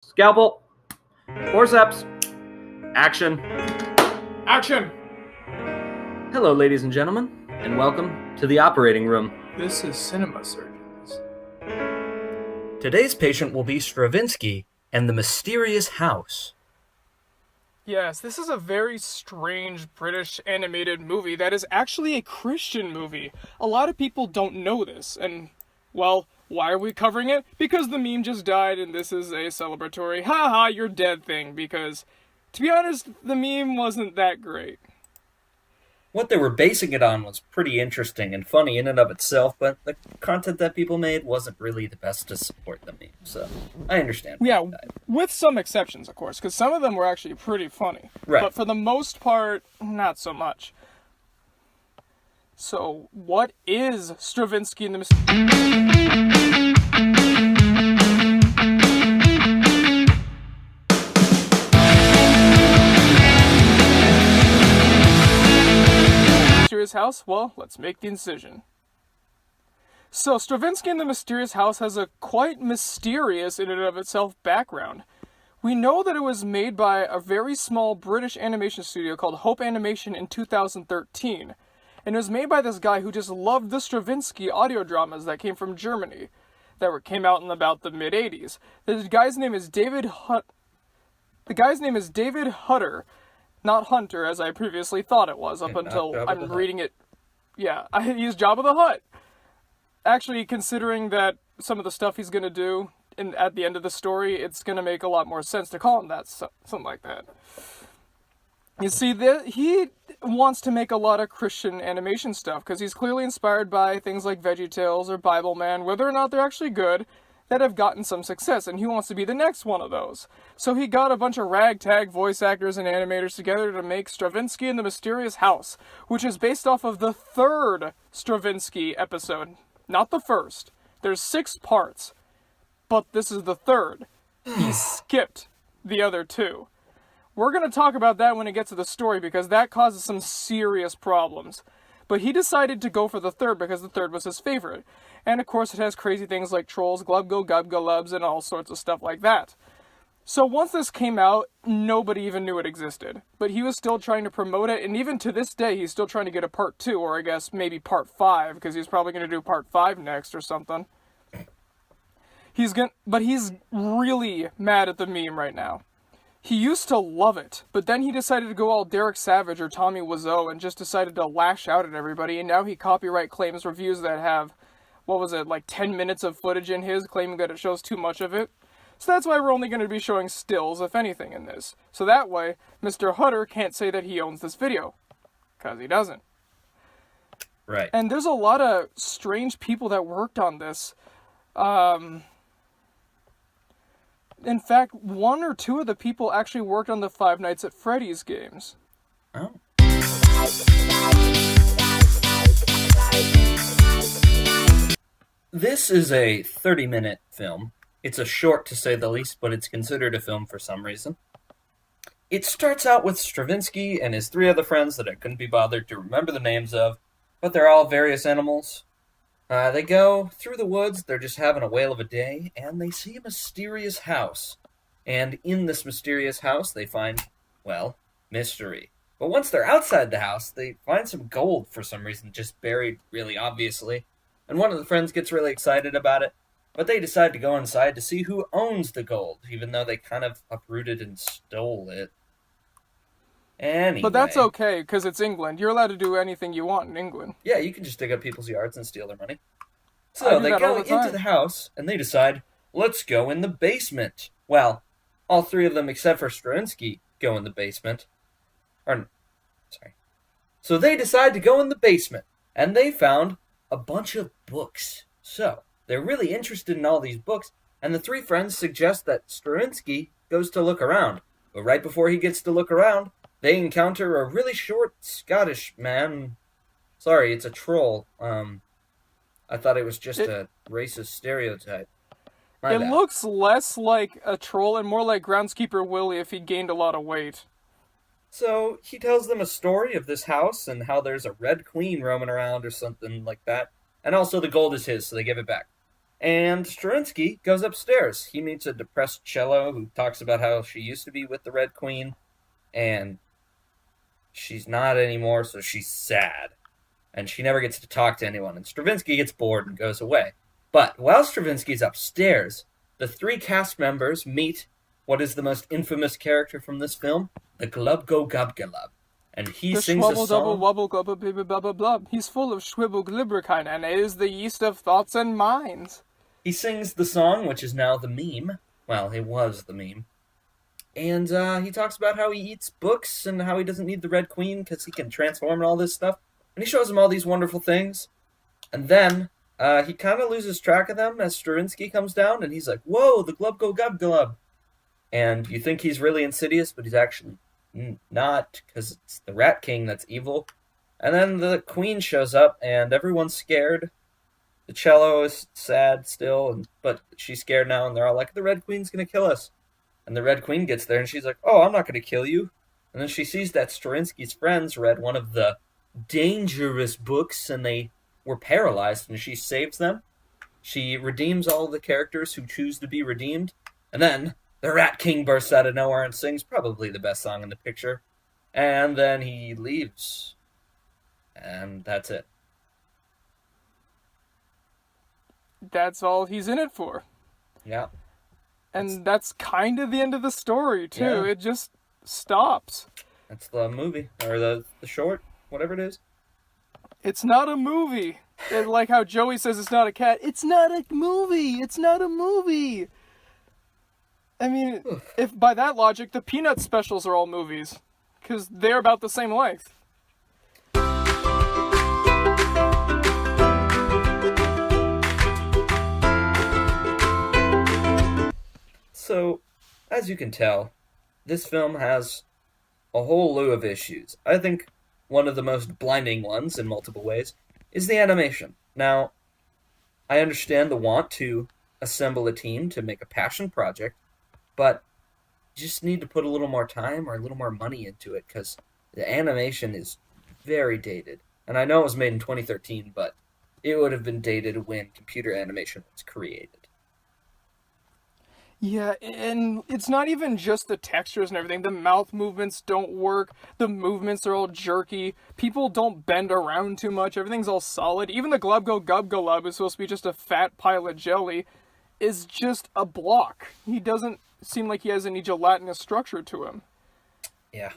Scalpel. Forceps. Action. Action! Hello, ladies and gentlemen, and welcome to the operating room. This is Cinema Surgeons. Today's patient will be Strawinsky and the Mysterious House. Yes, this is a very strange British animated movie that is actually a Christian movie. A lot of people don't know this, and, well, why are we covering it? Because the meme just died and this is a celebratory, haha, you're dead thing, because, to be honest, the meme wasn't that great. What they were basing it on was pretty interesting and funny in and of itself, but the content that people made wasn't really the best to support the meme, so I understand. Yeah, with some exceptions, of course, because some of them were actually pretty funny. Right. But for the most part, not so much. So, what is Strawinsky and the Mysterious House? Well, let's make the incision. So, Strawinsky and the Mysterious House has a quite mysterious, in and of itself, background. We know that it was made by a very small British animation studio called Hope Animation in 2013. And it was made by this guy who just loved the Stravinsky audio dramas that came from Germany, that came out in about the mid-80s. The guy's name is David Hutter, not Hunter, as I previously thought it was, up until I'm reading it. Yeah, I used Jabba the Hutt. Actually, considering that some of the stuff he's going to do at the end of the story, it's going to make a lot more sense to call him that, something like that. You see, he wants to make a lot of Christian animation stuff, because he's clearly inspired by things like VeggieTales or Bible Man, whether or not they're actually good, that have gotten some success, and he wants to be the next one of those. So he got a bunch of ragtag voice actors and animators together to make Strawinsky and the Mysterious House, which is based off of the third Strawinsky episode, not the first. There's 6 parts, but this is the third. He skipped the other 2. We're going to talk about that when it gets to the story, because that causes some serious problems. But he decided to go for the third because the third was his favorite. And of course it has crazy things like trolls, glub-go gub-galubs, and all sorts of stuff like that. So once this came out, nobody even knew it existed. But he was still trying to promote it, and even to this day, he's still trying to get a part 2, or I guess maybe part 5, because he's probably going to do part 5 next or something. But he's really mad at the meme right now. He used to love it, but then he decided to go all Derek Savage or Tommy Wiseau and just decided to lash out at everybody, and now he copyright claims reviews that have, like 10 minutes of footage in his, claiming that it shows too much of it. So that's why we're only going to be showing stills, if anything, in this. So that way, Mr. Hutter can't say that he owns this video, because he doesn't. Right. And there's a lot of strange people that worked on this. In fact, 1 or 2 of the people actually worked on the Five Nights at Freddy's games. Oh. This is a 30-minute film. It's a short, to say the least, but it's considered a film for some reason. It starts out with Strawinsky and his 3 other friends that I couldn't be bothered to remember the names of, but they're all various animals. They go through the woods, they're just having a whale of a day, and they see a mysterious house. And in this mysterious house, they find, well, mystery. But once they're outside the house, they find some gold for some reason, just buried really obviously. And one of the friends gets really excited about it, but they decide to go inside to see who owns the gold, even though they kind of uprooted and stole it. Anyway. But that's okay, because it's England. You're allowed to do anything you want in England. Yeah, you can just dig up people's yards and steal their money. So they go into the house, and they decide, let's go in the basement. Well, all 3 of them, except for Strawinsky, go in the basement. So they decide to go in the basement, and they found a bunch of books. So, they're really interested in all these books, and the 3 friends suggest that Strawinsky goes to look around. But right before he gets to look around, they encounter a really short Scottish man. Sorry, it's a troll. I thought it was just a racist stereotype. My bad. Looks less like a troll and more like Groundskeeper Willie if he gained a lot of weight. So he tells them a story of this house and how there's a red queen roaming around or something like that. And also the gold is his, so they give it back. And Strawinsky goes upstairs. He meets a depressed cello who talks about how she used to be with the Red Queen, and she's not anymore, so she's sad. And she never gets to talk to anyone. And Stravinsky gets bored and goes away. But while Stravinsky's upstairs, the three cast members meet what is the most infamous character from this film, the Glub-Go-Gub-Galub. And he sings a song. Double wobble gobble baby bubble blub. He's full of schwibble glibberkind and is the yeast of thoughts and minds. He sings the song, which is now the meme. Well, it was the meme. And he talks about how he eats books and how he doesn't need the Red Queen because he can transform and all this stuff. And he shows him all these wonderful things. And then he kind of loses track of them as Strawinsky comes down, and he's like, whoa, the Glub-Go-Gub-Galub. And you think he's really insidious, but he's actually not, because it's the Rat King that's evil. And then the Queen shows up, and everyone's scared. The cello is sad still, but she's scared now, and they're all like, the Red Queen's going to kill us. And the Red Queen gets there, and she's like, oh, I'm not going to kill you. And then she sees that Strawinsky's friends read one of the dangerous books, and they were paralyzed, and she saves them. She redeems all the characters who choose to be redeemed. And then the Rat King bursts out of nowhere and sings probably the best song in the picture. And then he leaves. And that's it. That's all he's in it for. Yeah. And that's kind of the end of the story, too. Yeah. It just stops. That's the movie, or the short, whatever it is. It's not a movie. And like how Joey says it's not a cat. It's not a movie. It's not a movie. I mean, if by that logic, the Peanuts specials are all movies. Because they're about the same length. So, as you can tell, this film has a whole slew of issues. I think one of the most blinding ones, in multiple ways, is the animation. Now, I understand the want to assemble a team to make a passion project, but you just need to put a little more time or a little more money into it, because the animation is very dated. And I know it was made in 2013, but it would have been dated when computer animation was created. Yeah, and it's not even just the textures and everything. The mouth movements don't work. The movements are all jerky. People don't bend around too much. Everything's all solid. Even the Glub-Go-Gub-Galub is supposed to be just a fat pile of jelly, is just a block. He doesn't seem like he has any gelatinous structure to him. Yeah,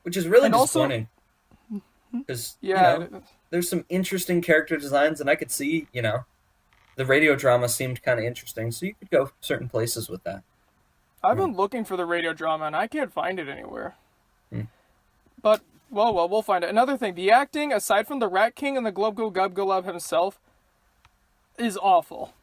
which is really and disappointing. Because, there's some interesting character designs, and I could see, the radio drama seemed kind of interesting, so you could go certain places with that. I've been looking for the radio drama, and I can't find it anywhere. But, well, we'll find it. Another thing, the acting, aside from the Rat King and the Glub-Go-Gub-Galub himself, is awful.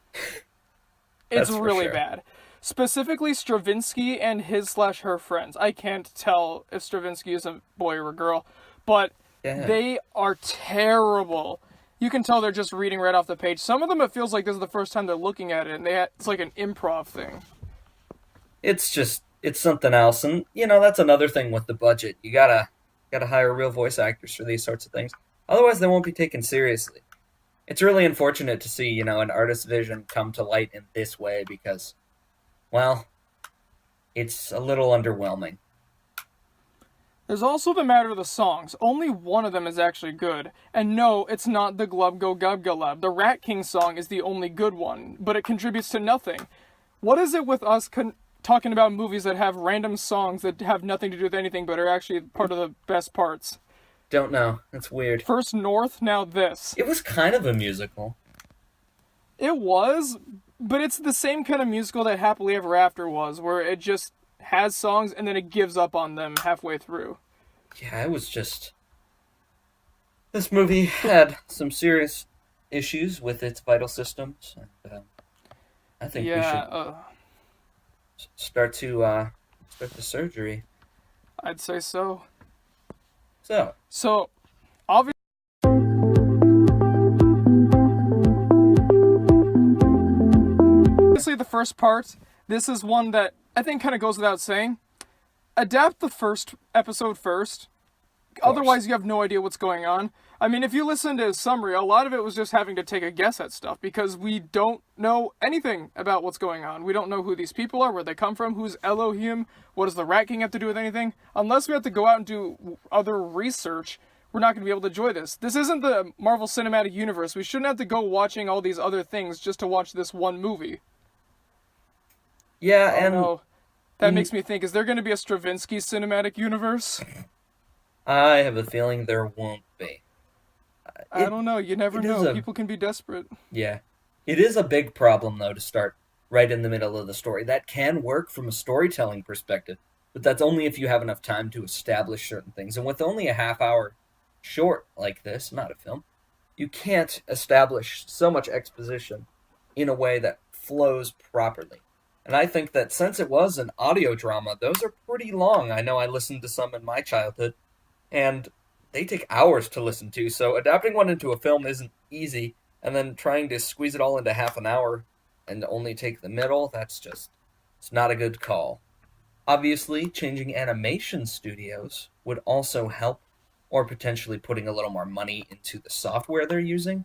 It's really bad. Specifically, Stravinsky and his/her friends. I can't tell if Stravinsky is a boy or a girl, but they are terrible. You can tell they're just reading right off the page. Some of them, it feels like this is the first time they're looking at it, and it's like an improv thing. It's something else, and that's another thing with the budget. You gotta hire real voice actors for these sorts of things. Otherwise, they won't be taken seriously. It's really unfortunate to see an artist's vision come to light in this way because, well, it's a little underwhelming. There's also the matter of the songs. Only one of them is actually good. And no, it's not the Glub-Go-Gub-Galub. The Rat King song is the only good one, but it contributes to nothing. What is it with us talking about movies that have random songs that have nothing to do with anything but are actually part of the best parts? Don't know. It's weird. First North, now this. It was kind of a musical. It was, but it's the same kind of musical that Happily Ever After was, where it just has songs and then it gives up on them halfway through. Yeah, it was just... This movie had some serious issues with its vital systems. And, I think we should start the surgery. I'd say so. So obviously the first part, this is one that I think kind of goes without saying. Adapt the first episode first, Otherwise, you have no idea what's going on. I mean, if you listen to his summary, a lot of it was just having to take a guess at stuff because we don't know anything about what's going on. We don't know who these people are, where they come from, who's Elohim, what does the Rat King have to do with anything. Unless we have to go out and do other research, we're not going to be able to enjoy this. This isn't the Marvel Cinematic Universe. We shouldn't have to go watching all these other things just to watch this one movie. Yeah, and... No. That makes me think, is there going to be a Strawinsky Cinematic Universe? I have a feeling there won't be. I don't know. You never know. People can be desperate. Yeah. It is a big problem, though, to start right in the middle of the story. That can work from a storytelling perspective, but that's only if you have enough time to establish certain things. And with only a half-hour short like this, not a film, you can't establish so much exposition in a way that flows properly. And I think that since it was an audio drama, those are pretty long. I know I listened to some in my childhood, and they take hours to listen to, so adapting one into a film isn't easy, and then trying to squeeze it all into half an hour and only take the middle, it's not a good call. Obviously, changing animation studios would also help, or potentially putting a little more money into the software they're using.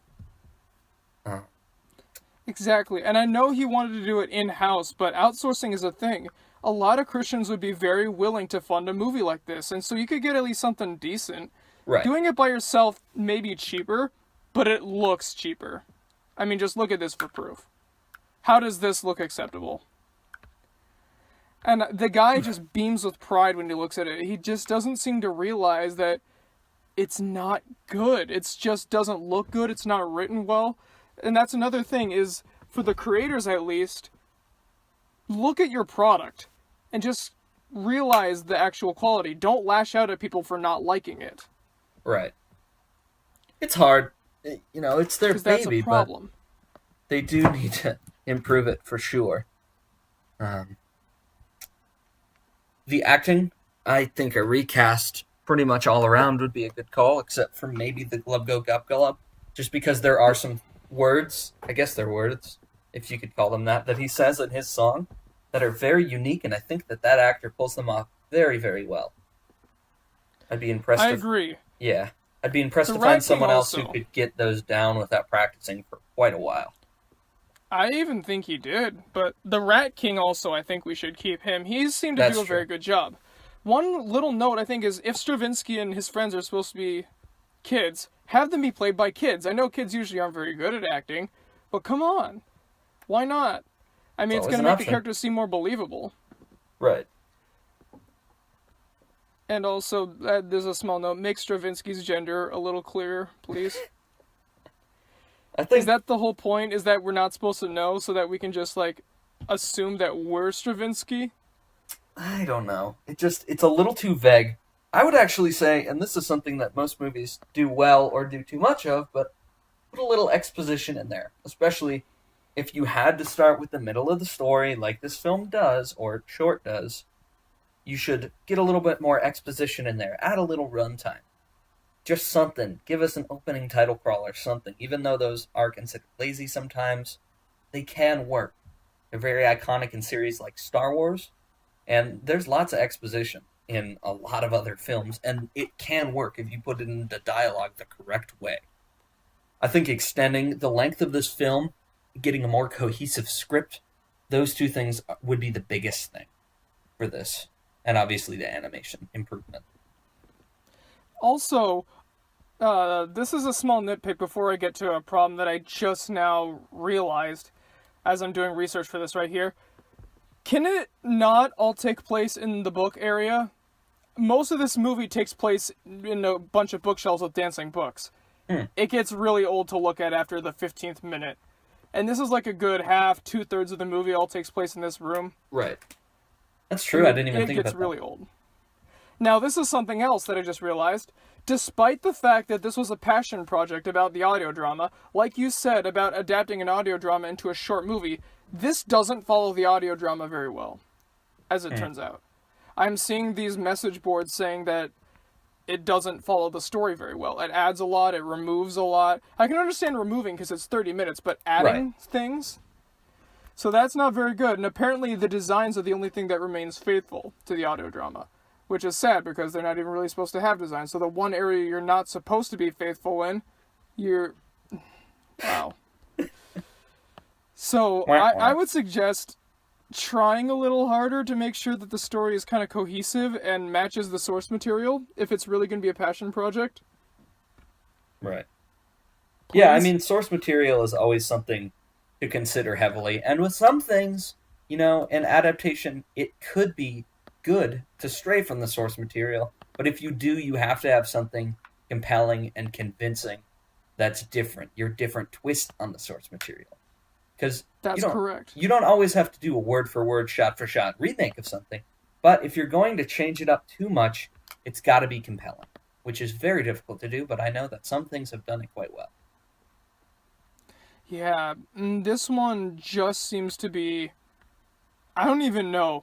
Exactly, and I know he wanted to do it in-house, but outsourcing is a thing. A lot of Christians would be very willing to fund a movie like this, and so you could get at least something decent. Right. Doing it by yourself may be cheaper, but it looks cheaper. I mean, just look at this for proof. How does this look acceptable? And the guy just beams with pride when he looks at it. He just doesn't seem to realize that it's not good. It just doesn't look good. It's not written well. And that's another thing is, for the creators at least, look at your product and just realize the actual quality. Don't lash out at people for not liking it. Right. It's hard. It's their baby, that's a problem. But they do need to improve it for sure. The acting, I think a recast pretty much all around would be a good call, except for maybe the Glub Go Gup Gullub, just because there are some words, I guess they're words, if you could call them that he says in his song that are very unique, and I think that actor pulls them off very, very well. I'd be impressed. I agree. Yeah. I'd be impressed to find someone else who could get those down without practicing for quite a while. I even think he did, but the Rat King also, I think we should keep him. He seemed to do a very good job. One little note, I think, is if Strawinsky and his friends are supposed to be kids, have them be played by kids. I know kids usually aren't very good at acting, but come on. Why not? I mean, it's going to make the characters seem more believable. Right. And also, there's a small note, make Stravinsky's gender a little clearer, please. Is that the whole point? Is that we're not supposed to know so that we can just, assume that we're Stravinsky? I don't know. It's a little too vague. I would actually say, and this is something that most movies do well or do too much of, but put a little exposition in there. Especially if you had to start with the middle of the story like this film does, or short does, you should get a little bit more exposition in there. Add a little runtime. Just something. Give us an opening title crawl or something. Even though those are considered lazy sometimes, they can work. They're very iconic in series like Star Wars, and there's lots of exposition in a lot of other films, and it can work if you put it into dialogue the correct way. I think extending the length of this film, getting a more cohesive script, those two things would be the biggest thing for this. And obviously the animation improvement. Also, this is a small nitpick before I get to a problem that I just now realized as I'm doing research for this right here. Can it not all take place in the book area? Most of this movie takes place in a bunch of bookshelves with dancing books. It gets really old to look at after the 15th minute. And this is like a good half, 2/3 of the movie all takes place in this room. Right. That's true, I didn't even think about that. It gets really old. Now, this is something else that I just realized. Despite the fact that this was a passion project about the audio drama, like you said about adapting an audio drama into a short movie, this doesn't follow the audio drama very well, as it turns out. I'm seeing these message boards saying that it doesn't follow the story very well. It adds a lot, it removes a lot. I can understand removing because it's 30 minutes, but adding things? So that's not very good, and apparently the designs are the only thing that remains faithful to the audio drama. which is sad because they're not even really supposed to have design. So the one area you're not supposed to be faithful in, you're... Wow. So I would suggest trying a little harder to make sure that the story is kind of cohesive and matches the source material if it's really going to be a passion project. Right. Please? Yeah, I mean, source material is always something to consider heavily. And with some things, an adaptation, it could be good to stray from the source material. But if you do, you have to have something compelling and convincing that's different. Your different twist on the source material. Because that's correct. You don't always have to do a word-for-word, shot-for-shot remake of something. But if you're going to change it up too much, it's got to be compelling, which is very difficult to do, but I know that some things have done it quite well. Yeah, this one just seems to be... I don't even know.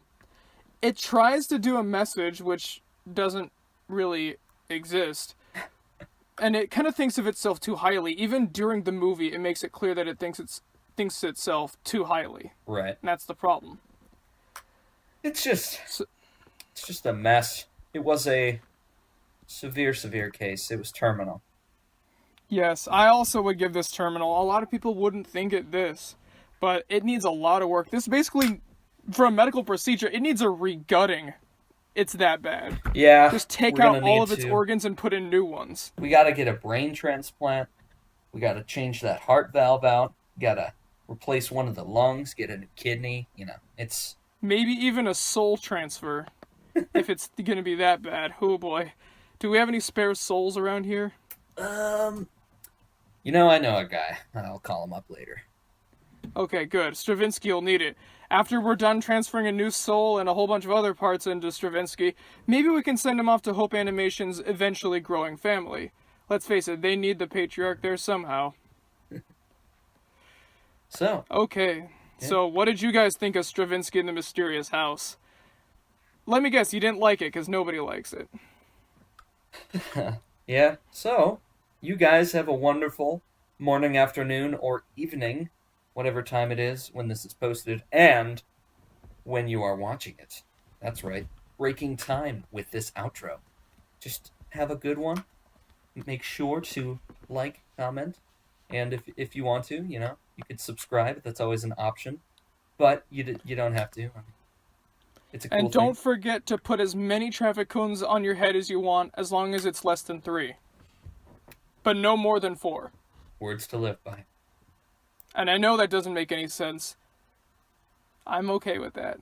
It tries to do a message which doesn't really exist. And it kind of thinks of itself too highly. Even during the movie, it makes it clear that it thinks itself too highly. Right. And that's the problem. It's just a mess. It was a severe case. It was terminal. Yes, I also would give this terminal. A lot of people wouldn't think it this, but it needs a lot of work. This basically, for a medical procedure, it needs a regutting. It's that bad. Yeah. Just take out all of its organs and put in new ones. We gotta get a brain transplant. We gotta change that heart valve out. Gotta replace one of the lungs, get a new kidney. It's... Maybe even a soul transfer, if it's gonna be that bad. Oh boy. Do we have any spare souls around here? I know a guy. I'll call him up later. Okay, good. Strawinsky will need it. After we're done transferring a new soul and a whole bunch of other parts into Strawinsky, maybe we can send him off to Hope Animation's eventually growing family. Let's face it, they need the patriarch there somehow. So. Okay, yeah. So what did you guys think of Strawinsky and the Mysterious House? Let me guess, you didn't like it because nobody likes it. Yeah, so you guys have a wonderful morning, afternoon, or evening, whatever time it is when this is posted, and when you are watching it. That's right, breaking time with this outro. Just have a good one. Make sure to like, comment, and if you want to, you could subscribe. That's always an option, but you don't have to. It's a cool and don't forget to put as many traffic cones on your head as you want, as long as it's less than 3. But no more than 4. Words to live by. And I know that doesn't make any sense. I'm okay with that.